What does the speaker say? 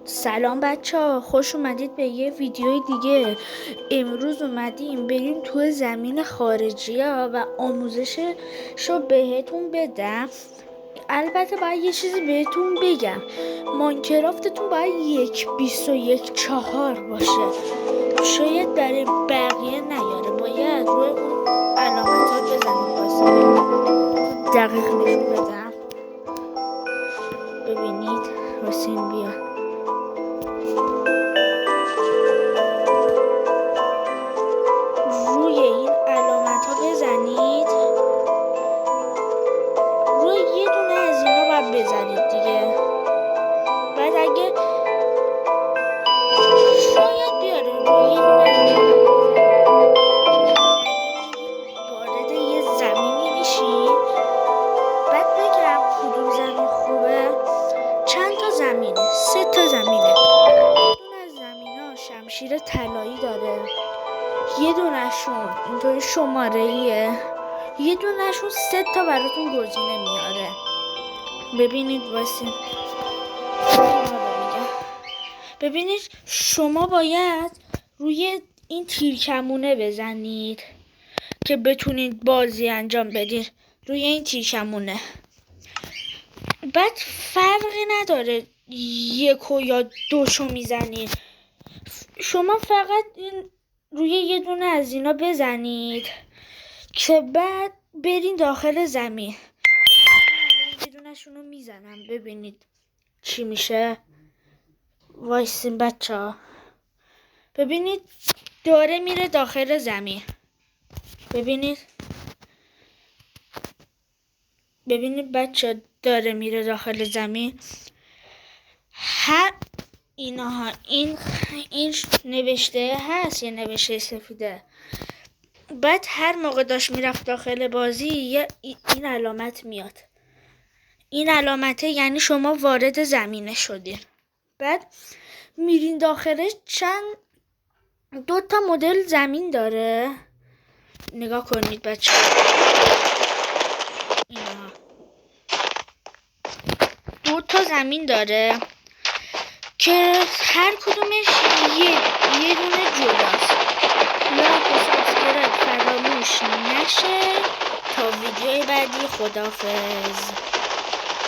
سلام بچه ها، خوش اومدید به یه ویدیوی دیگه. امروز اومدیم بریم تو زمین خارجی ها و آموزششو بهتون بدم. البته باید یه چیزی بهتون بگم، ماینکرافتتون باید 1.21.4 باشه. شاید برای بقیه نیاره، باید روی اون علامت ها بزنید. باسه دقیق نشون بدم. ببینید حسین بیا. روی این علامت ها بزنید، روی یه دونه از اینا باید بزنید دیگه. بعد اگه شاید بیاره روی یه دونه از اینا وارد یه زمینی میشید. بعد بگم کدوم زمین خوبه. چند تا زمینه، 3 تا زمینه. یه دونه از زمین ها شمشیر طلایی داره، یه دونهشون اینطوری شماره‌ایه، یه دونهشون 3 تا براتون گزینه میاره. ببینید واسه ببینید شما باید روی این تیرکمونه بزنید که بتونید بازی انجام بدید. روی این تیرکمونه. بعد فرقی نداره 1 یا 2 میزنید. شما فقط روی یه دونه از اینا بزنید که بعد برین داخل زمین. یه دونه‌شون رو میزنم ببینید چی میشه. وایسین بچه ها، ببینید داره میره داخل زمین. ببینید بچه داره میره داخل زمین. هر اینها این نوشته هست، یه نوشته سفیده. بعد هر موقع داشت میرفت داخل بازی این علامت میاد. این علامته یعنی شما وارد زمینه شدین. بعد میرین داخلش. 2 تا مدل زمین داره، نگاه کنید بچه. اینا 2 تا زمین داره که هر کدومش یه دونه جداست. لایک و سابسکرایب فراموش نشه. تا ویدیوی بعدی، خداحافظ.